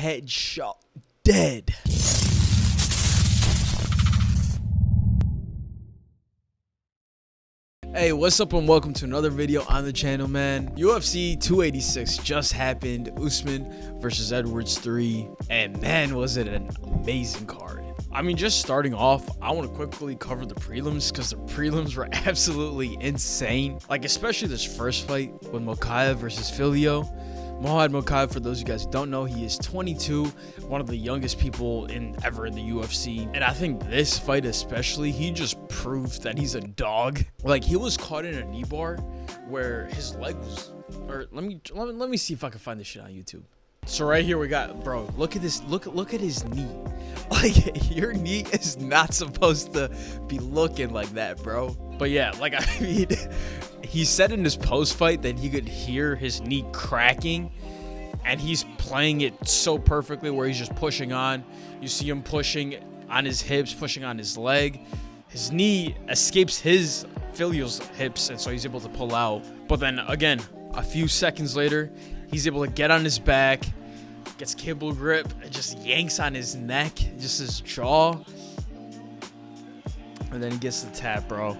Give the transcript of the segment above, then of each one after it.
headshot. Dead. Hey, what's up and welcome to another video on the channel, man. UFC 286 just happened. Usman versus Edwards 3. And man, was it an amazing card. I mean, just starting off, I want to quickly cover the prelims because the prelims were absolutely insane. Like, especially this first fight with Mokaev versus Filio. Mohamed Mokaev, for those of you guys who don't know, he is 22, one of the youngest people ever in the UFC. And I think this fight especially, he just proved that he's a dog. Like, he was caught in a knee bar where his leg was, or let me see if I can find this shit on YouTube. So right here we got, bro, look at this, look at his knee. Like, your knee is not supposed to be looking like that, bro. But yeah, like, I mean, he said in his post fight that he could hear his knee cracking, and he's playing it so perfectly where he's just pushing on. You see him pushing on his hips, pushing on his leg. His knee escapes his Filio's hips, and so he's able to pull out. But then again, a few seconds later, he's able to get on his back, gets cable grip, and just yanks on his neck, just his jaw. And then he gets the tap, bro.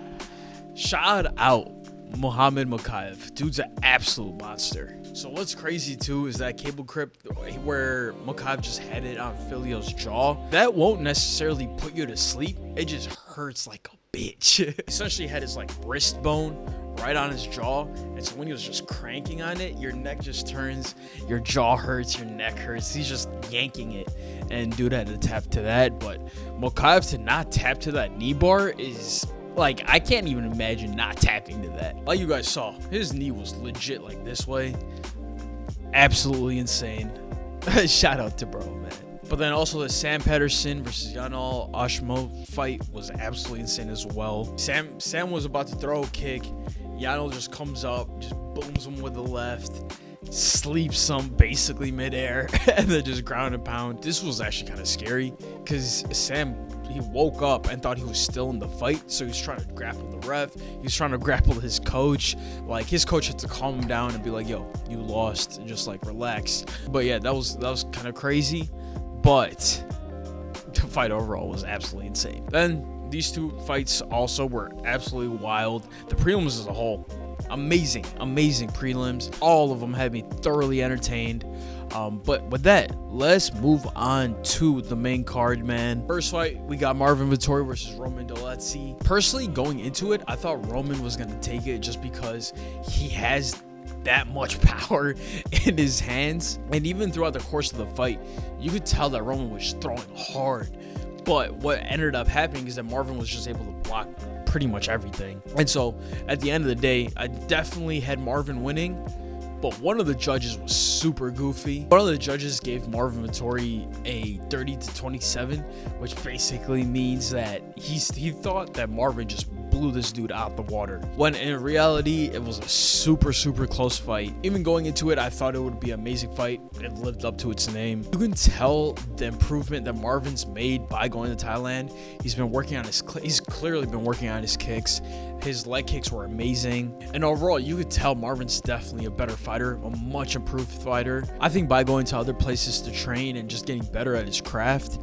Shout out Mohamed Mokaev. Dude's an absolute monster. So what's crazy too is that cable grip where Mokaev just had it on Filio's jaw. That won't necessarily put you to sleep. It just hurts like a bitch. Essentially had his like wrist bone right on his jaw, and so when he was just cranking on it, your neck just turns, your jaw hurts, your neck hurts. He's just yanking it, and dude had to tap to that. But Mokaev to not tap to that knee bar is like, I can't even imagine not tapping to that. Like you guys saw, his knee was legit like this way. Absolutely insane. Shout out to bro, man. But then also the Sam Patterson versus Yanal Ashmo fight was absolutely insane as well. Sam was about to throw a kick. Yanal just comes up, just booms him with the left, sleeps him basically midair, and then just ground and pound. This was actually kind of scary because Sam, he woke up and thought he was still in the fight, so he was trying to grapple the ref. He was trying to grapple his coach. Like, his coach had to calm him down and be like, yo, you lost, and just like relax. But yeah, that was kind of crazy, but the fight overall was absolutely insane. Then these two fights also were absolutely wild. The prelims as a whole, amazing prelims. All of them had me thoroughly entertained. But with that, let's move on to the main card, man. First fight, we got Marvin Vettori versus Roman Dolidze. Personally, going into it, I thought Roman was gonna take it just because he has that much power in his hands. And even throughout the course of the fight, you could tell that Roman was throwing hard. But what ended up happening is that Marvin was just able to block pretty much everything. And so at the end of the day, I definitely had Marvin winning. But one of the judges was super goofy. One of the judges gave Marvin Vettori a 30-27, which basically means that he thought that Marvin just blew this dude out the water, when in reality it was a super close fight. Even going into it, I thought it would be an amazing fight. It lived up to its name. You can tell the improvement that Marvin's made by going to Thailand. He's clearly been working on his kicks. His leg kicks were amazing, and overall you could tell Marvin's definitely a better fighter, a much improved fighter. I think by going to other places to train and just getting better at his craft,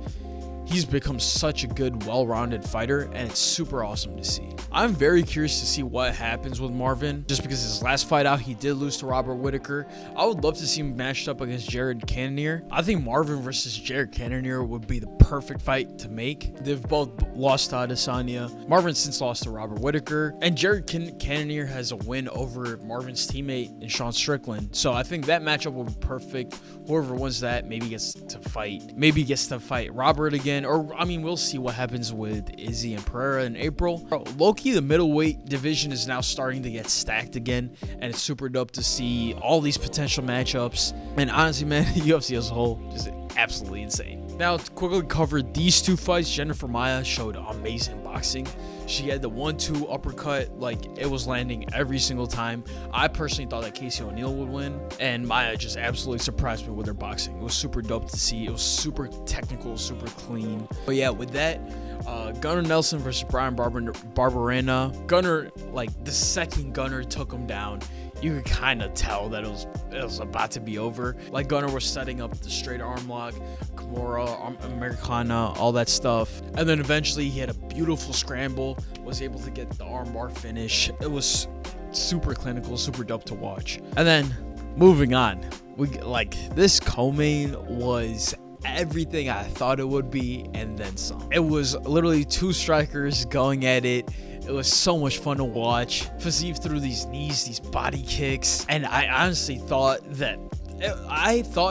he's become such a good, well-rounded fighter, and it's super awesome to see. I'm very curious to see what happens with Marvin, just because his last fight out, he did lose to Robert Whittaker. I would love to see him matched up against Jared Cannonier. I think Marvin versus Jared Cannonier would be the perfect fight to make. They've both lost to Adesanya. Marvin since lost to Robert Whittaker, and Jared Cannonier has a win over Marvin's teammate in Sean Strickland. So I think that matchup will be perfect. Whoever wins that maybe gets to fight Robert again. Or, I mean, we'll see what happens with Izzy and Pereira in April. Low-key, the middleweight division is now starting to get stacked again, and it's super dope to see all these potential matchups. And honestly, man, UFC as a whole is absolutely insane. Now, to quickly cover these two fights, Jennifer Maia showed amazing boxing. She had the 1-2 uppercut, like, it was landing every single time. I personally thought that Casey O'Neill would win, and Maia just absolutely surprised me with her boxing. It was super dope to see. It was super technical, super clean. But yeah, with that, Gunnar Nelson versus Brian Barberena. Gunnar, like, the second Gunnar took him down, you could kind of tell that it was about to be over. Like Gunnar was setting up the straight arm lock, Kimura, Americana, all that stuff. And then eventually he had a beautiful scramble, was able to get the armbar finish. It was super clinical, super dope to watch. And then moving on, this co-main was everything I thought it would be and then some. It was literally two strikers going at it. It was so much fun to watch. Fiziev threw these knees, these body kicks, and I honestly thought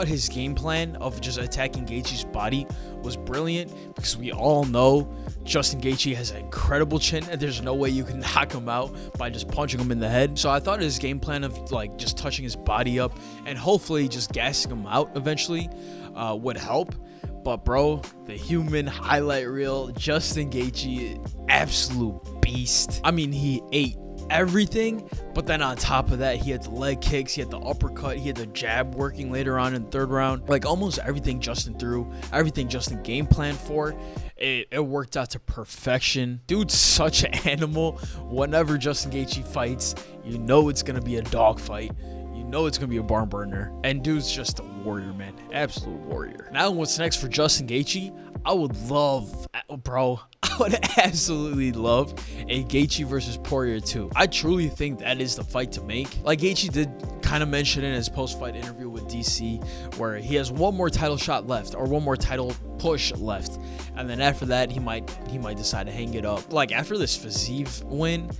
his game plan of just attacking Gaethje's body was brilliant, because we all know Justin Gaethje has an incredible chin and there's no way you can knock him out by just punching him in the head. So I thought his game plan of like just touching his body up and hopefully just gassing him out eventually would help. But bro, the human highlight reel, Justin Gaethje, absolute beast. I mean, he ate everything, but then on top of that, he had the leg kicks, he had the uppercut, he had the jab working later on in the third round. Like almost everything Justin threw, everything Justin game planned for, it worked out to perfection. Dude's such an animal. Whenever Justin Gaethje fights, you know it's gonna be a dog fight. You know it's gonna be a barn burner. And dude's just a warrior, man. Absolute warrior. Now what's next for Justin Gaethje? I would absolutely love a Gaethje versus Poirier 2. I truly think that is the fight to make. Like Gaethje did kind of mention in his post-fight interview with DC, where he has one more title shot left, or one more title push left, and then after that he might decide to hang it up. Like after this Fiziev win,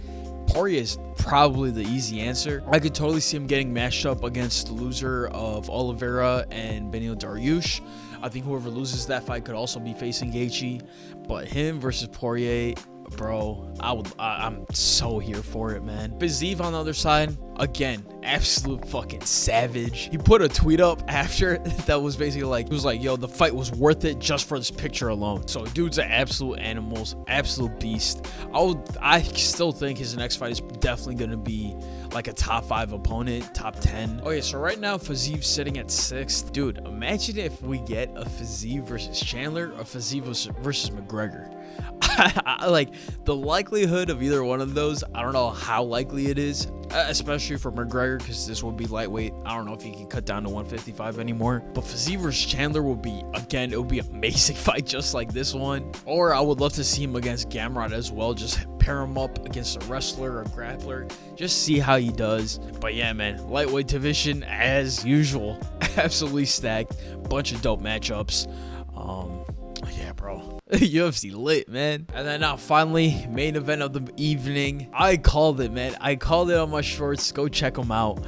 Poirier is probably the easy answer. I could totally see him getting matched up against the loser of Oliveira and Benil Dariush. I think whoever loses that fight could also be facing Gaethje. But him versus Poirier, bro, I'm so here for it, man. Fiziev on the other side, again, absolute fucking savage. He put a tweet up after that was basically like, it was like, yo, the fight was worth it just for this picture alone. So dude's an absolute animal, absolute beast. I still think his next fight is definitely gonna be like a top 5 opponent, top 10. Okay, so right now Fiziev's sitting at 6th. Dude, imagine if we get a Fiziev versus Chandler, or Fiziev versus McGregor. Like the likelihood of either one of those, I don't know how likely it is, especially for McGregor, because this would be lightweight. I don't know if he can cut down to 155 anymore. But Fiziev versus Chandler will be, again, it would be an amazing fight just like this one. Or I would love to see him against Gamrot as well. Just pair him up against a wrestler or a grappler. Just see how he does. But yeah, man, lightweight division as usual. Absolutely stacked. Bunch of dope matchups. Yeah, bro. UFC lit, man. And then now finally, main event of the evening. I called it, man. I called it on my shorts. Go check them out.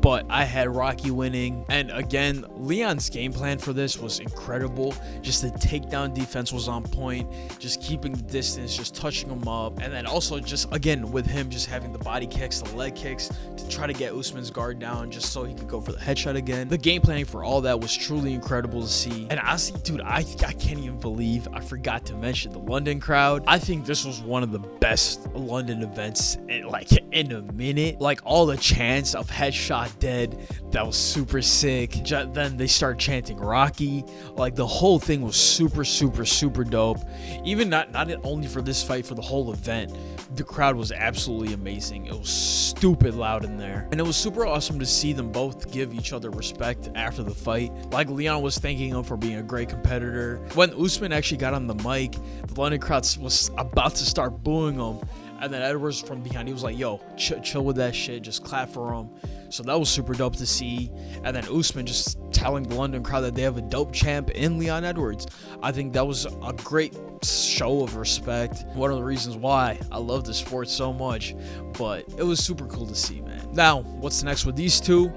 But I had Rocky winning. And again, Leon's game plan for this was incredible. Just the takedown defense was on point. Just keeping the distance, just touching him up. And then also just, again, with him just having the body kicks, the leg kicks to try to get Usman's guard down just so he could go for the headshot again. The game planning for all that was truly incredible to see. And honestly, dude, I can't even believe I forgot to mention the London crowd. I think this was one of the best London events in a minute. Like all the chants of headshot dead, that was super sick. Then they start chanting Rocky. Like the whole thing was super dope. Even not only for this fight, for the whole event, the crowd was absolutely amazing. It was stupid loud in there, and it was super awesome to see them both give each other respect after the fight. Like Leon was thanking him for being a great competitor. When Usman actually got on the mic, the London crowd was about to start booing him, and then Edwards from behind, he was like, yo, chill with that shit, just clap for him. So that was super dope to see. And then Usman just telling the London crowd that they have a dope champ in Leon Edwards. I think that was a great show of respect. One of the reasons why I love the sport so much. But it was super cool to see, man. Now, what's next with these two?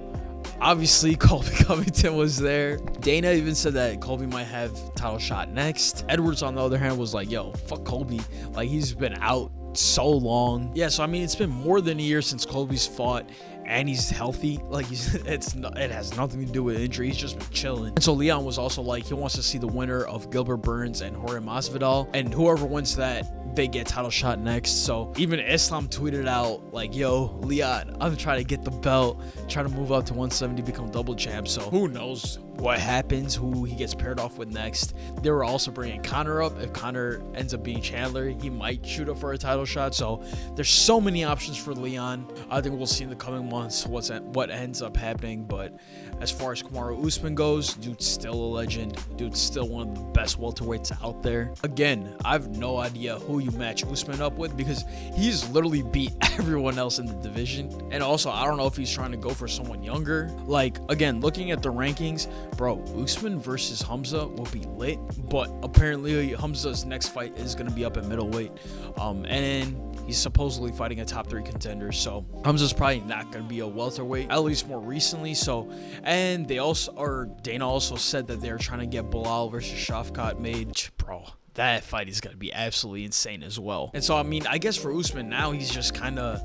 Obviously, Colby Covington was there. Dana even said that Colby might have title shot next. Edwards, on the other hand, was like, yo, fuck Colby. Like, he's been out so long. Yeah, so I mean, it's been more than a year since Colby's fought, and he's healthy. Like it has nothing to do with injury. He's just been chilling. And so Leon was also like, he wants to see the winner of Gilbert Burns and Jorge Masvidal, and whoever wins that, they get title shot next. So even Islam tweeted out like, yo, Leon, I'm trying to get the belt, trying to move up to 170, become double champ. So who knows what happens, who he gets paired off with next. They were also bringing Conor up. If Conor ends up being Chandler, he might shoot up for a title shot. So there's so many options for Leon. I think we'll see in the coming months what ends up happening. But as far as Kamaru Usman goes, dude's still a legend. Dude's still one of the best welterweights out there. Again, I have no idea who you match Usman up with because he's literally beat everyone else in the division. And also, I don't know if he's trying to go for someone younger. Like, again, looking at the rankings, bro, Usman versus Hamza will be lit. But apparently, Hamza's next fight is going to be up at middleweight. And he's supposedly fighting a top 3 contender. So Hamza's probably not going to be a welterweight, at least more recently. So, and they also, or Dana also said that they're trying to get Bilal versus Shavkat made. Bro, that fight is going to be absolutely insane as well. And so, I mean, I guess for Usman now, he's just kind of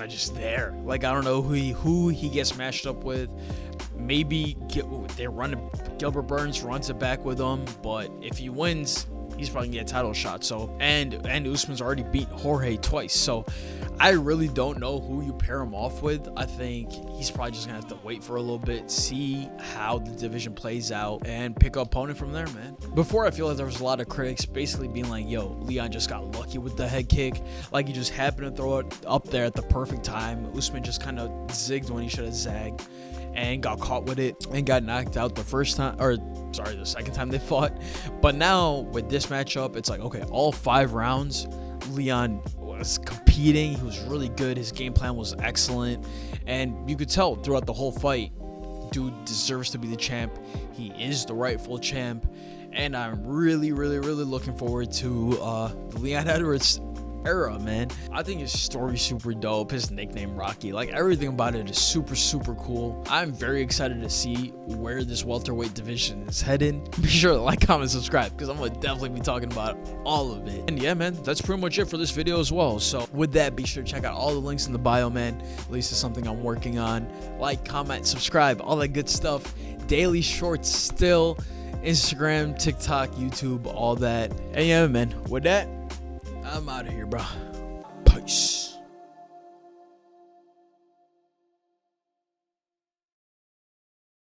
just there. Like, I don't know who he gets matched up with. Maybe Gilbert Burns runs it back with him, but if he wins, he's probably gonna get a title shot. So and Usman's already beat Jorge twice, so I really don't know who you pair him off with. I think he's probably just gonna have to wait for a little bit, see how the division plays out, and pick an opponent from there, man. Before, I feel like there was a lot of critics basically being like, yo, Leon just got lucky with the head kick, like he just happened to throw it up there at the perfect time. Usman just kind of zigged when he should have zagged and got caught with it and got knocked out the second time they fought. But now with this matchup, it's like, okay, all 5 rounds, Leon was competing. He was really good. His game plan was excellent. And you could tell throughout the whole fight, dude deserves to be the champ. He is the rightful champ. And I'm really, really, really looking forward to the Leon Edwards era, man. I think his story's super dope. His nickname Rocky, like everything about it is super, super cool. I'm very excited to see where this welterweight division is heading. Be sure to like, comment, subscribe, because I'm gonna definitely be talking about all of it. And yeah, man, that's pretty much it for this video as well. So with that, be sure to check out all the links in the bio, man. At least it's something I'm working on. Like, comment, subscribe, all that good stuff. Daily shorts still, Instagram, TikTok, YouTube, all that. And yeah, man, with that, I'm out of here, bro.